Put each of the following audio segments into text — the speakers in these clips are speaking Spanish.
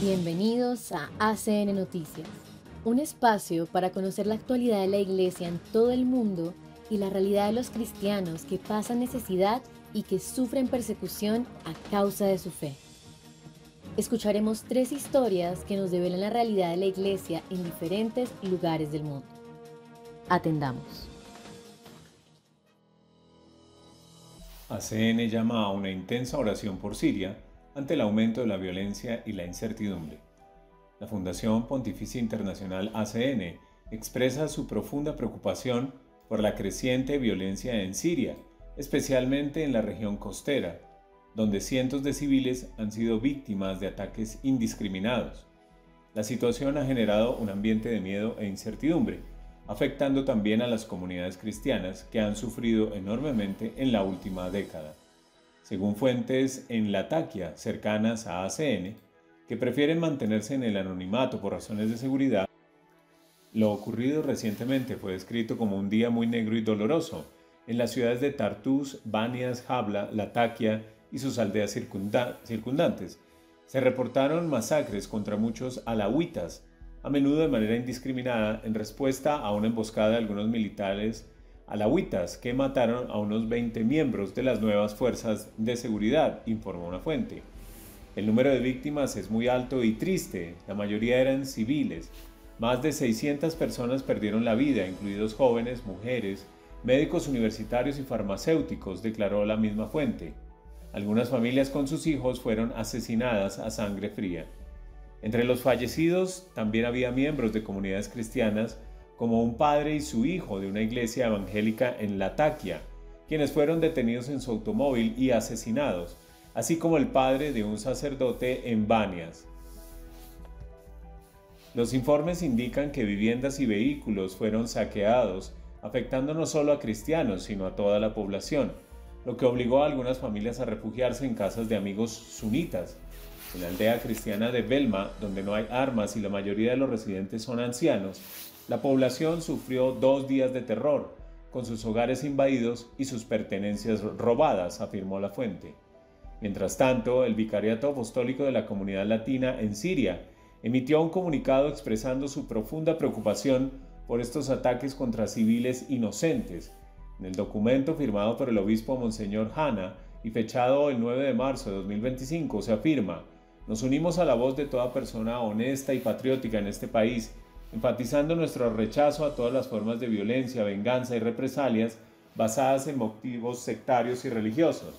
Bienvenidos a ACN Noticias, un espacio para conocer la actualidad de la Iglesia en todo el mundo y la realidad de los cristianos que pasan necesidad y que sufren persecución a causa de su fe. Escucharemos 3 historias que nos develan la realidad de la Iglesia en diferentes lugares del mundo. Atendamos. ACN llama a una intensa oración por Siria ante el aumento de la violencia y la incertidumbre. La Fundación Pontificia Internacional ACN expresa su profunda preocupación por la creciente violencia en Siria, especialmente en la región costera, donde cientos de civiles han sido víctimas de ataques indiscriminados. La situación ha generado un ambiente de miedo e incertidumbre, afectando también a las comunidades cristianas que han sufrido enormemente en la última década. Según fuentes en Latakia cercanas a ACN, que prefieren mantenerse en el anonimato por razones de seguridad, lo ocurrido recientemente fue descrito como un día muy negro y doloroso en las ciudades de Tartus, Banias, Habla, Latakia y sus aldeas circundantes. Se reportaron masacres contra muchos alawitas, a menudo de manera indiscriminada en respuesta a una emboscada de algunos militares alawitas que mataron a unos 20 miembros de las nuevas fuerzas de seguridad, informó una fuente. El número de víctimas es muy alto y triste, la mayoría eran civiles. Más de 600 personas perdieron la vida, incluidos jóvenes, mujeres, médicos universitarios y farmacéuticos, declaró la misma fuente. Algunas familias con sus hijos fueron asesinadas a sangre fría. Entre los fallecidos también había miembros de comunidades cristianas, como un padre y su hijo de una iglesia evangélica en Latakia, quienes fueron detenidos en su automóvil y asesinados, así como el padre de un sacerdote en Banias. Los informes indican que viviendas y vehículos fueron saqueados, afectando no solo a cristianos, sino a toda la población, lo que obligó a algunas familias a refugiarse en casas de amigos sunitas. En la aldea cristiana de Belma, donde no hay armas y la mayoría de los residentes son ancianos, la población sufrió 2 días de terror, con sus hogares invadidos y sus pertenencias robadas, afirmó la fuente. Mientras tanto, el Vicariato Apostólico de la Comunidad Latina en Siria emitió un comunicado expresando su profunda preocupación por estos ataques contra civiles inocentes. En el documento firmado por el obispo Monseñor Hanna y fechado el 9 de marzo de 2025 se afirma: nos unimos a la voz de toda persona honesta y patriótica en este país, enfatizando nuestro rechazo a todas las formas de violencia, venganza y represalias basadas en motivos sectarios y religiosos.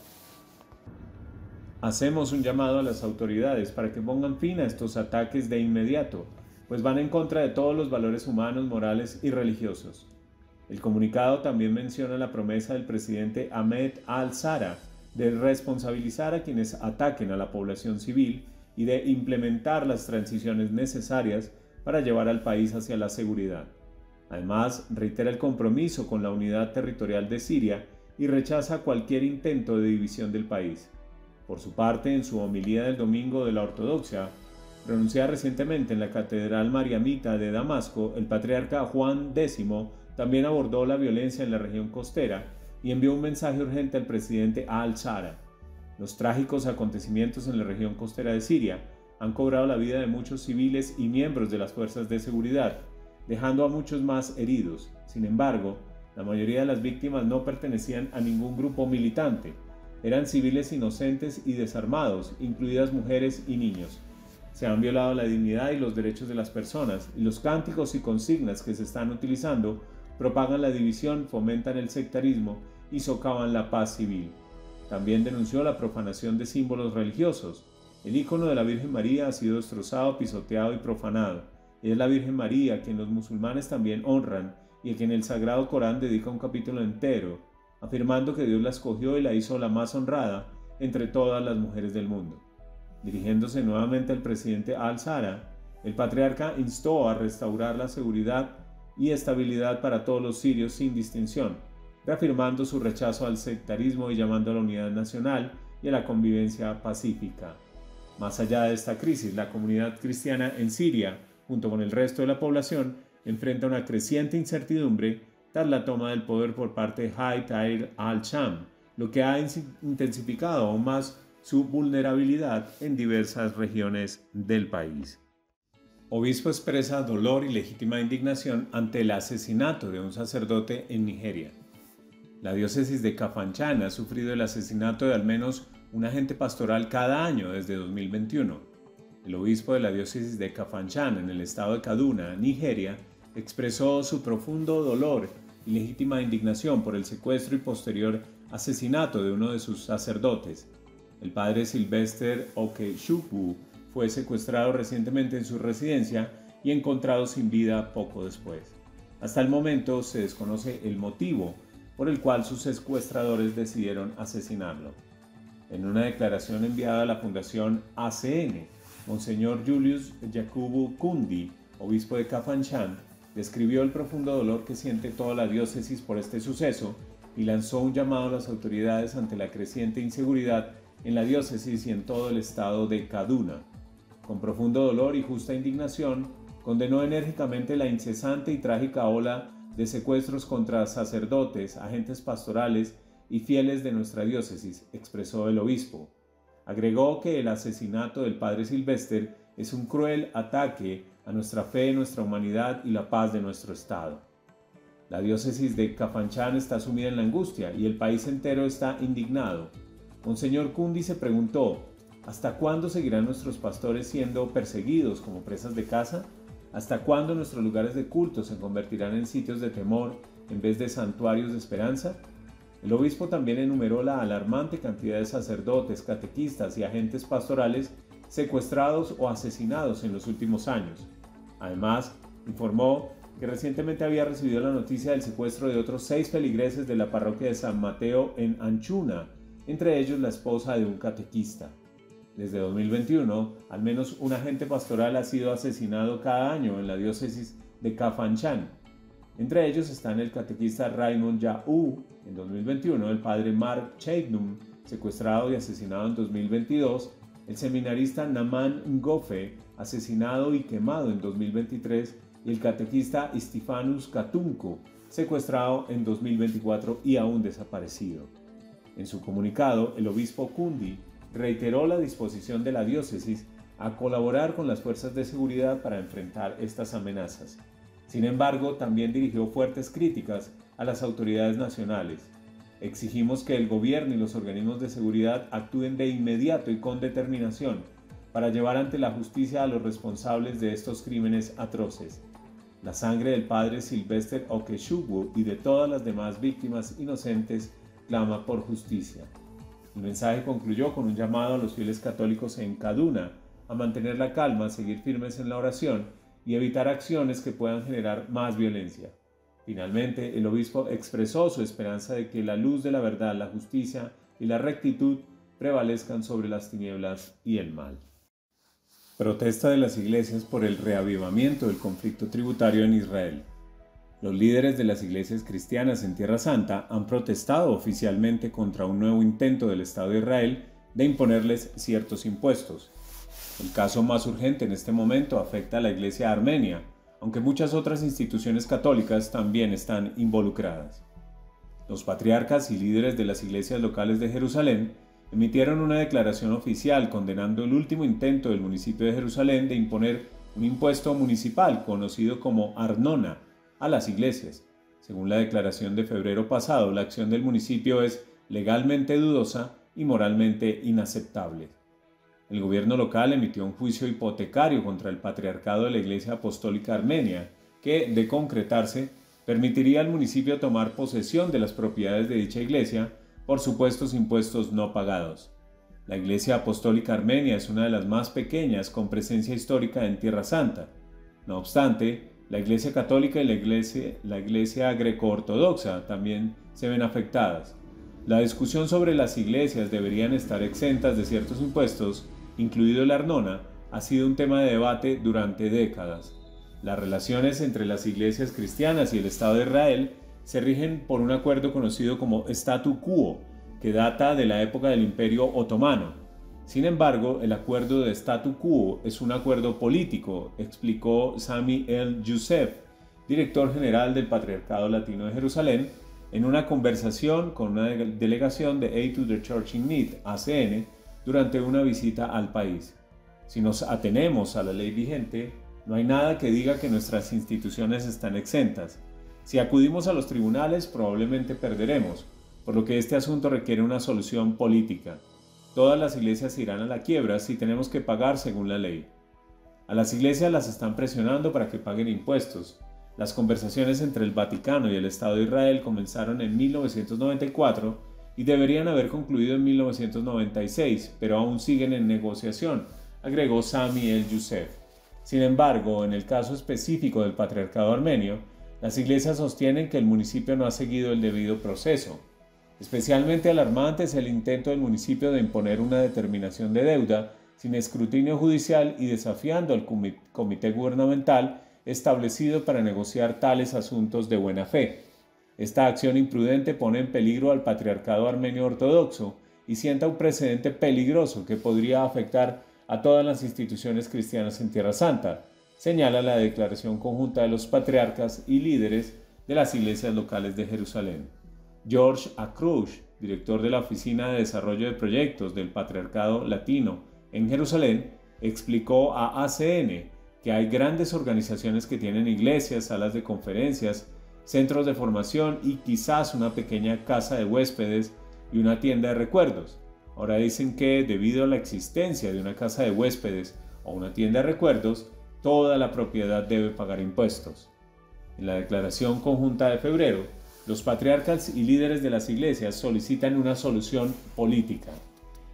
Hacemos un llamado a las autoridades para que pongan fin a estos ataques de inmediato, pues van en contra de todos los valores humanos, morales y religiosos. El comunicado también menciona la promesa del presidente Ahmed al-Shara de responsabilizar a quienes ataquen a la población civil y de implementar las transiciones necesarias para llevar al país hacia la seguridad. Además, reitera el compromiso con la unidad territorial de Siria y rechaza cualquier intento de división del país. Por su parte, en su homilía del Domingo de la Ortodoxia, pronunciada recientemente en la Catedral Mariamita de Damasco, el patriarca Juan X también abordó la violencia en la región costera y envió un mensaje urgente al presidente al-Shara. Los trágicos acontecimientos en la región costera de Siria han cobrado la vida de muchos civiles y miembros de las fuerzas de seguridad, dejando a muchos más heridos. Sin embargo, la mayoría de las víctimas no pertenecían a ningún grupo militante. Eran civiles inocentes y desarmados, incluidas mujeres y niños. Se han violado la dignidad y los derechos de las personas, y los cánticos y consignas que se están utilizando propagan la división, fomentan el sectarismo y socavan la paz civil. También denunció la profanación de símbolos religiosos. El icono de la Virgen María ha sido destrozado, pisoteado y profanado. Es la Virgen María a quien los musulmanes también honran y a quien el Sagrado Corán dedica un capítulo entero, afirmando que Dios la escogió y la hizo la más honrada entre todas las mujeres del mundo. Dirigiéndose nuevamente al presidente al-Shara, el patriarca instó a restaurar la seguridad y estabilidad para todos los sirios sin distinción, reafirmando su rechazo al sectarismo y llamando a la unidad nacional y a la convivencia pacífica. Más allá de esta crisis, la comunidad cristiana en Siria, junto con el resto de la población, enfrenta una creciente incertidumbre tras la toma del poder por parte de Hayat Tahrir al-Sham, lo que ha intensificado aún más su vulnerabilidad en diversas regiones del país. Obispo expresa dolor y legítima indignación ante el asesinato de un sacerdote en Nigeria. La diócesis de Kafanchan ha sufrido el asesinato de al menos un agente pastoral cada año desde 2021. El obispo de la diócesis de Kafanchan, en el estado de Kaduna, Nigeria, expresó su profundo dolor y legítima indignación por el secuestro y posterior asesinato de uno de sus sacerdotes. El padre Sylvester Okechukwu fue secuestrado recientemente en su residencia y encontrado sin vida poco después. Hasta el momento se desconoce el motivo por el cual sus secuestradores decidieron asesinarlo. En una declaración enviada a la Fundación ACN, Monseñor Julius Yakubu Kundi, obispo de Kafanchan, describió el profundo dolor que siente toda la diócesis por este suceso y lanzó un llamado a las autoridades ante la creciente inseguridad en la diócesis y en todo el estado de Kaduna. Con profundo dolor y justa indignación, condenó enérgicamente la incesante y trágica ola de secuestros contra sacerdotes, agentes pastorales y fieles de nuestra diócesis, expresó el obispo. Agregó que el asesinato del padre Sylvester es un cruel ataque a nuestra fe, nuestra humanidad y la paz de nuestro estado. La diócesis de Kafanchan está sumida en la angustia y el país entero está indignado. Monseñor Kundi se preguntó: ¿hasta cuándo seguirán nuestros pastores siendo perseguidos como presas de caza? ¿Hasta cuándo nuestros lugares de culto se convertirán en sitios de temor en vez de santuarios de esperanza? El obispo también enumeró la alarmante cantidad de sacerdotes, catequistas y agentes pastorales secuestrados o asesinados en los últimos años. Además, informó que recientemente había recibido la noticia del secuestro de otros 6 feligreses de la parroquia de San Mateo en Anchuna, entre ellos la esposa de un catequista. Desde 2021, al menos un agente pastoral ha sido asesinado cada año en la diócesis de Kafanchan. Entre ellos están el catequista Raymond Yahoo en 2021, el padre Mark Cheiknum, secuestrado y asesinado en 2022, el seminarista Naman Ngofe, asesinado y quemado en 2023, y el catequista Istifanus Katunko, secuestrado en 2024 y aún desaparecido. En su comunicado, el obispo Kundi reiteró la disposición de la diócesis a colaborar con las fuerzas de seguridad para enfrentar estas amenazas. Sin embargo, también dirigió fuertes críticas a las autoridades nacionales. Exigimos que el gobierno y los organismos de seguridad actúen de inmediato y con determinación para llevar ante la justicia a los responsables de estos crímenes atroces. La sangre del padre Sylvester Okechukwu y de todas las demás víctimas inocentes clama por justicia. El mensaje concluyó con un llamado a los fieles católicos en Kaduna a mantener la calma, seguir firmes en la oración y evitar acciones que puedan generar más violencia. Finalmente, el obispo expresó su esperanza de que la luz de la verdad, la justicia y la rectitud prevalezcan sobre las tinieblas y el mal. Protesta de las iglesias por el reavivamiento del conflicto tributario en Israel. Los líderes de las iglesias cristianas en Tierra Santa han protestado oficialmente contra un nuevo intento del Estado de Israel de imponerles ciertos impuestos. El caso más urgente en este momento afecta a la Iglesia armenia, aunque muchas otras instituciones católicas también están involucradas. Los patriarcas y líderes de las iglesias locales de Jerusalén emitieron una declaración oficial condenando el último intento del municipio de Jerusalén de imponer un impuesto municipal conocido como Arnona a las iglesias. Según la declaración de febrero pasado, la acción del municipio es legalmente dudosa y moralmente inaceptable. El gobierno local emitió un juicio hipotecario contra el patriarcado de la Iglesia Apostólica Armenia, que, de concretarse, permitiría al municipio tomar posesión de las propiedades de dicha iglesia por supuestos impuestos no pagados. La Iglesia Apostólica Armenia es una de las más pequeñas con presencia histórica en Tierra Santa. No obstante, la Iglesia Católica y la Iglesia Greco-Ortodoxa también se ven afectadas. La discusión sobre las iglesias deberían estar exentas de ciertos impuestos, incluido el Arnona, ha sido un tema de debate durante décadas. Las relaciones entre las iglesias cristianas y el Estado de Israel se rigen por un acuerdo conocido como Statu Quo, que data de la época del Imperio Otomano. Sin embargo, el acuerdo de Statu Quo es un acuerdo político, explicó Sami El Youssef, director general del Patriarcado Latino de Jerusalén, en una conversación con una delegación de Aid to the Church in Need, ACN, durante una visita al país. Si nos atenemos a la ley vigente, no hay nada que diga que nuestras instituciones están exentas. Si acudimos a los tribunales, probablemente perderemos, por lo que este asunto requiere una solución política. Todas las iglesias irán a la quiebra si tenemos que pagar según la ley. A las iglesias las están presionando para que paguen impuestos. Las conversaciones entre el Vaticano y el Estado de Israel comenzaron en 1994 y deberían haber concluido en 1996, pero aún siguen en negociación, agregó Sami El-Youssef. Sin embargo, en el caso específico del Patriarcado Armenio, las iglesias sostienen que el municipio no ha seguido el debido proceso. Especialmente alarmante es el intento del municipio de imponer una determinación de deuda sin escrutinio judicial y desafiando al comité gubernamental establecido para negociar tales asuntos de buena fe. Esta acción imprudente pone en peligro al Patriarcado Armenio Ortodoxo y sienta un precedente peligroso que podría afectar a todas las instituciones cristianas en Tierra Santa, señala la declaración conjunta de los patriarcas y líderes de las iglesias locales de Jerusalén. George Akrush, director de la Oficina de Desarrollo de Proyectos del Patriarcado Latino en Jerusalén, explicó a ACN que hay grandes organizaciones que tienen iglesias, salas de conferencias, centros de formación y quizás una pequeña casa de huéspedes y una tienda de recuerdos. Ahora dicen que debido a la existencia de una casa de huéspedes o una tienda de recuerdos, toda la propiedad debe pagar impuestos. En la declaración conjunta de febrero, los patriarcas y líderes de las iglesias solicitan una solución política.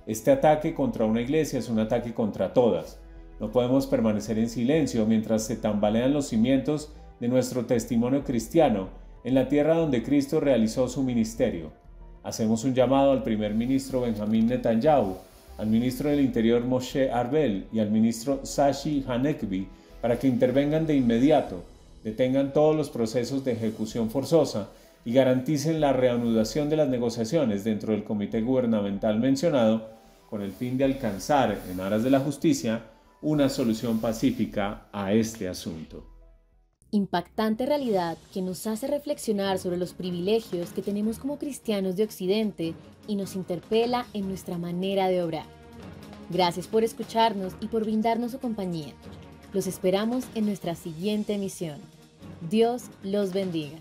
Este ataque contra una iglesia es un ataque contra todas. No podemos permanecer en silencio mientras se tambalean los cimientos de nuestro testimonio cristiano en la tierra donde Cristo realizó su ministerio. Hacemos un llamado al primer ministro Benjamín Netanyahu, al ministro del Interior Moshe Arbel y al ministro Sashi Hanekbi para que intervengan de inmediato, detengan todos los procesos de ejecución forzosa y garanticen la reanudación de las negociaciones dentro del comité gubernamental mencionado con el fin de alcanzar, en aras de la justicia, una solución pacífica a este asunto. Impactante realidad que nos hace reflexionar sobre los privilegios que tenemos como cristianos de Occidente y nos interpela en nuestra manera de obrar. Gracias por escucharnos y por brindarnos su compañía. Los esperamos en nuestra siguiente emisión. Dios los bendiga.